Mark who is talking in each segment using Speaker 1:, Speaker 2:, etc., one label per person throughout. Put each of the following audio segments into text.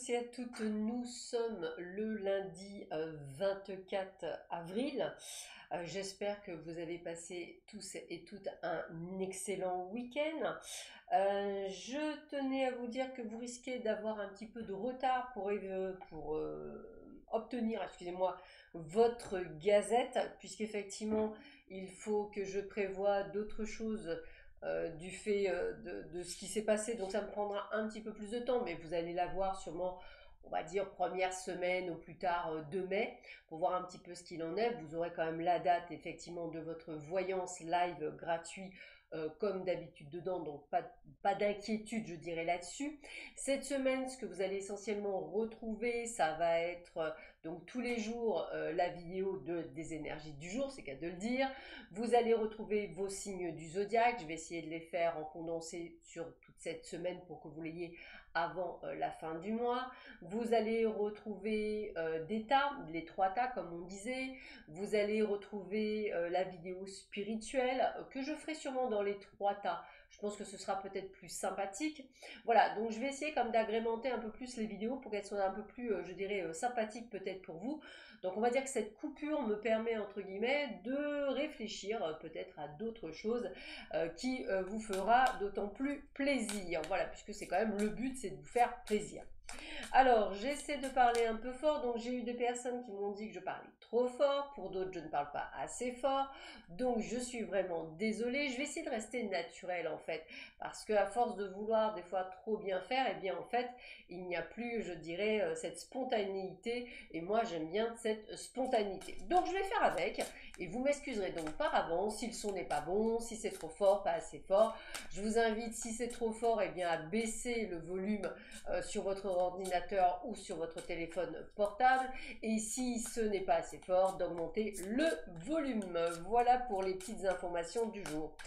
Speaker 1: tous et à toutes, nous sommes le lundi 24 avril. J'espère que vous avez passé tous et toutes un excellent week-end. Je tenais à vous dire que vous risquez d'avoir un petit peu de retard pour obtenir, excusez-moi, votre gazette, puisqu'effectivement, il faut que je prévoie d'autres choses du fait de ce qui s'est passé. Donc ça me prendra un petit peu plus de temps, mais vous allez la voir sûrement, on va dire, première semaine au plus tard 2 mai, pour voir un petit peu ce qu'il en est. Vous aurez quand même la date, effectivement, de votre voyance live gratuit. Comme d'habitude dedans, donc pas d'inquiétude, je dirais, là-dessus. Cette semaine, ce que vous allez essentiellement retrouver, ça va être donc tous les jours la vidéo des énergies du jour, c'est qu'à de le dire. Vous allez retrouver vos signes du zodiaque. Je vais essayer de les faire en condensé sur toute cette semaine pour que vous l'ayez avant la fin du mois. Vous allez retrouver des tas, les 3 tas comme on disait. Vous allez retrouver la vidéo spirituelle que je ferai sûrement dans les 3 tas. Je pense que ce sera peut-être plus sympathique. Voilà, donc je vais essayer comme d'agrémenter un peu plus les vidéos pour qu'elles soient un peu plus, je dirais, sympathiques peut-être pour vous. Donc on va dire que cette coupure me permet, entre guillemets, de réfléchir peut-être à d'autres choses qui vous fera d'autant plus plaisir. Voilà, puisque c'est quand même le but, c'est de vous faire plaisir. Alors, j'essaie de parler un peu fort, donc j'ai eu des personnes qui m'ont dit que je parlais trop fort, pour d'autres je ne parle pas assez fort, donc je suis vraiment désolée. Je vais essayer de rester naturelle en fait, parce qu'à force de vouloir des fois trop bien faire, eh bien en fait, il n'y a plus, je dirais, cette spontanéité, et moi j'aime bien cette spontanéité. Donc je vais faire avec, et vous m'excuserez donc par avance si le son n'est pas bon, si c'est trop fort, pas assez fort. Je vous invite, si c'est trop fort, eh bien à baisser le volume sur votre ordinateur ou sur votre téléphone portable, et si ce n'est pas assez fort, d'augmenter le volume. Voilà pour les petites informations du jour.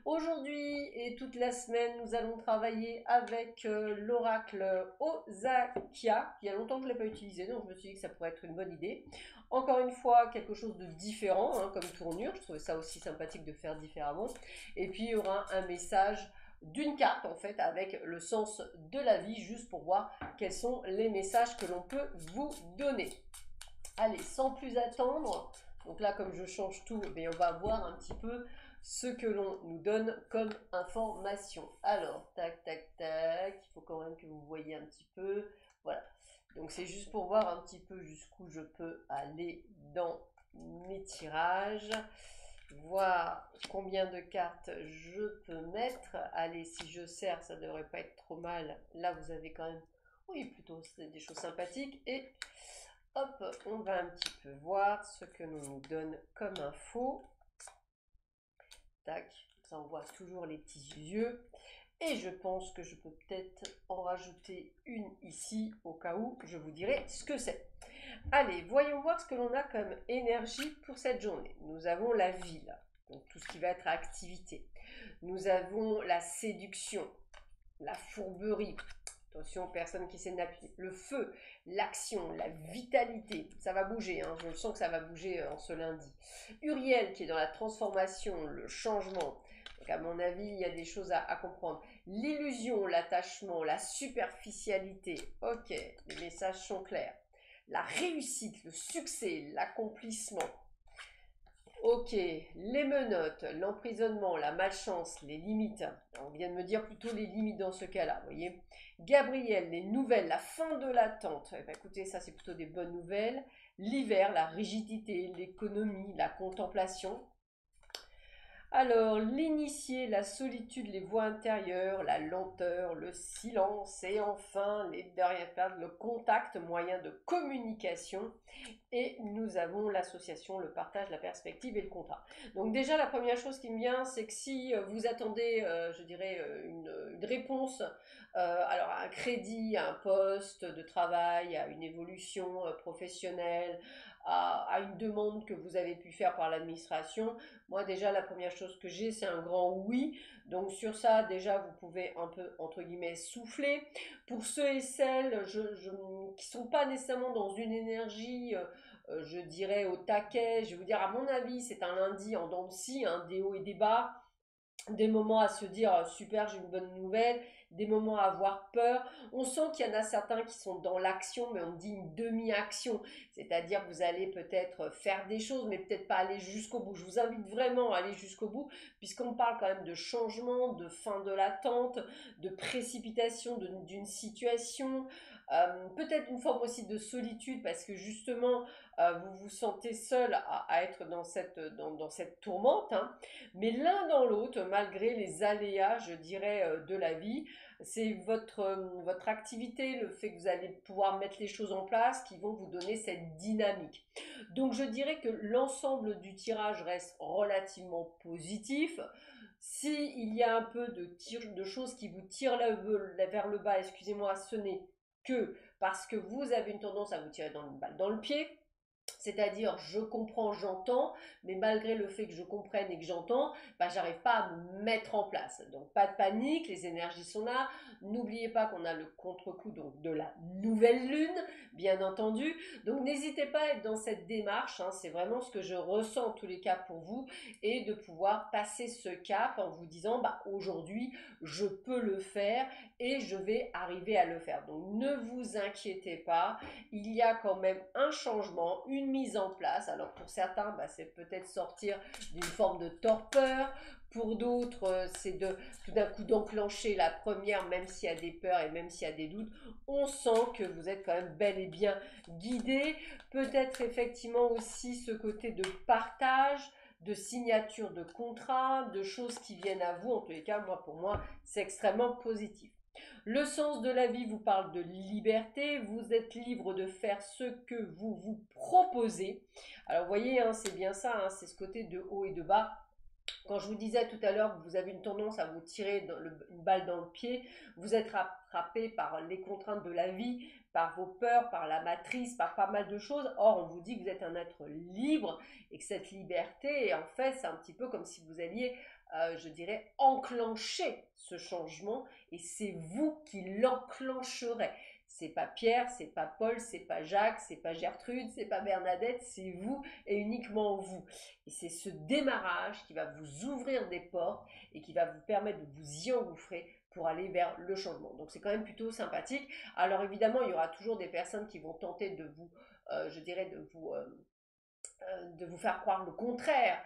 Speaker 1: Aujourd'hui et toute la semaine, nous allons travailler avec l'oracle Ozakia. Il y a longtemps que je ne l'ai pas utilisé, donc je me suis dit que ça pourrait être une bonne idée. Encore une fois, quelque chose de différent comme tournure. Je trouvais ça aussi sympathique de faire différemment. Et puis, il y aura un message d'une carte en fait avec le sens de la vie, juste pour voir quels sont les messages que l'on peut vous donner. Allez, sans plus attendre, donc là comme je change tout, on va voir un petit peu ce que l'on nous donne comme information. Alors, tac, tac, tac, il faut quand même que vous voyez un petit peu, voilà. Donc c'est juste pour voir un petit peu jusqu'où je peux aller dans mes tirages, voir combien de cartes je peux mettre. Allez, si je serre, ça devrait pas être trop mal. Là, vous avez quand même, oui, plutôt des choses sympathiques. Et hop, on va un petit peu voir ce que l'on nous donne comme info. Tac, ça on voit toujours les petits yeux. Et je pense que je peux peut-être en rajouter une ici, au cas où je vous dirai ce que c'est. Allez, voyons voir ce que l'on a comme énergie pour cette journée. Nous avons la ville, donc tout ce qui va être activité. Nous avons la séduction, la fourberie. Attention, personne qui essaie d'appuyer. Le feu, l'action, la vitalité. Ça va bouger, je le sens que ça va bouger en ce lundi. Uriel qui est dans la transformation, le changement. Donc à mon avis, il y a des choses à comprendre. L'illusion, l'attachement, la superficialité. Ok, les messages sont clairs. La réussite, le succès, l'accomplissement. Ok, les menottes, l'emprisonnement, la malchance, les limites. On vient de me dire plutôt les limites dans ce cas-là, vous voyez. Gabriel, les nouvelles, la fin de l'attente. Eh bien, écoutez, ça c'est plutôt des bonnes nouvelles. L'hiver, la rigidité, l'économie, la contemplation. Alors, l'initié, la solitude, les voix intérieures, la lenteur, le silence et enfin, les dernières cartes, le contact, moyen de communication. Et nous avons l'association, le partage, la perspective et le contrat. Donc déjà, la première chose qui me vient, c'est que si vous attendez, je dirais, une réponse, alors à un crédit, à un poste de travail, à une évolution professionnelle, à une demande que vous avez pu faire par l'administration, moi déjà la première chose que j'ai c'est un grand oui. Donc sur ça déjà vous pouvez un peu entre guillemets souffler. Pour ceux et celles qui sont pas nécessairement dans une énergie je dirais au taquet, je vais vous dire à mon avis c'est un lundi en dents de scie, des hauts et des bas, des moments à se dire super j'ai une bonne nouvelle, des moments à avoir peur. On sent qu'il y en a certains qui sont dans l'action, mais on dit une demi-action. C'est-à-dire que vous allez peut-être faire des choses, mais peut-être pas aller jusqu'au bout. Je vous invite vraiment à aller jusqu'au bout, puisqu'on parle quand même de changement, de fin de l'attente, de précipitation d'une situation, peut-être une forme aussi de solitude, parce que justement, vous vous sentez seul à être dans cette tourmente, hein. Mais l'un dans l'autre, malgré les aléas, je dirais, de la vie, c'est votre activité, le fait que vous allez pouvoir mettre les choses en place qui vont vous donner cette dynamique. Donc je dirais que l'ensemble du tirage reste relativement positif. S'il y a un peu de choses qui vous tirent vers le bas, excusez-moi, ce n'est que parce que vous avez une tendance à vous tirer dans une balle dans le pied. C'est-à-dire, je comprends, j'entends, mais malgré le fait que je comprenne et que j'entends, bah, j'arrive pas à me mettre en place. Donc, pas de panique, les énergies sont là. N'oubliez pas qu'on a le contre-coup donc, de la nouvelle lune, bien entendu. Donc, n'hésitez pas à être dans cette démarche, hein, c'est vraiment ce que je ressens en tous les cas pour vous, et de pouvoir passer ce cap en vous disant, bah, aujourd'hui, je peux le faire et je vais arriver à le faire. Donc, ne vous inquiétez pas, il y a quand même un changement, une mise en place. Alors pour certains, bah, c'est peut-être sortir d'une forme de torpeur. Pour d'autres, c'est de tout d'un coup d'enclencher la première, même s'il y a des peurs et même s'il y a des doutes. On sent que vous êtes quand même bel et bien guidé. Peut-être effectivement aussi ce côté de partage, de signature de contrat, de choses qui viennent à vous. En tous les cas, pour moi, c'est extrêmement positif. Le sens de la vie vous parle de liberté, vous êtes libre de faire ce que vous vous proposez. Alors vous voyez, hein, c'est bien ça, hein, c'est ce côté de haut et de bas. Quand je vous disais tout à l'heure que vous avez une tendance à vous tirer une balle dans le pied, vous êtes rattrapé par les contraintes de la vie, par vos peurs, par la matrice, par pas mal de choses. Or, on vous dit que vous êtes un être libre et que cette liberté, en fait, c'est un petit peu comme si vous alliez, je dirais, enclencher ce changement et c'est vous qui l'enclencherez. C'est pas Pierre, c'est pas Paul, c'est pas Jacques, c'est pas Gertrude, c'est pas Bernadette, c'est vous et uniquement vous. Et c'est ce démarrage qui va vous ouvrir des portes et qui va vous permettre de vous y engouffrer pour aller vers le changement. Donc c'est quand même plutôt sympathique. Alors évidemment, il y aura toujours des personnes qui vont tenter de vous, je dirais, de vous faire croire le contraire,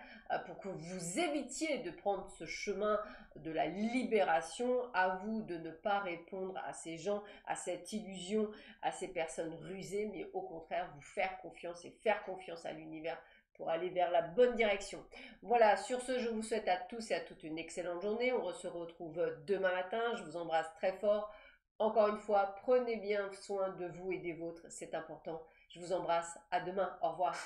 Speaker 1: pour que vous évitiez de prendre ce chemin de la libération. À vous de ne pas répondre à ces gens, à cette illusion, à ces personnes rusées, mais au contraire vous faire confiance et faire confiance à l'univers pour aller vers la bonne direction. Voilà, sur ce, je vous souhaite à tous et à toutes une excellente journée. On se retrouve demain matin. Je vous embrasse très fort. Encore une fois, prenez bien soin de vous et des vôtres, c'est important. Je vous embrasse. À demain. Au revoir.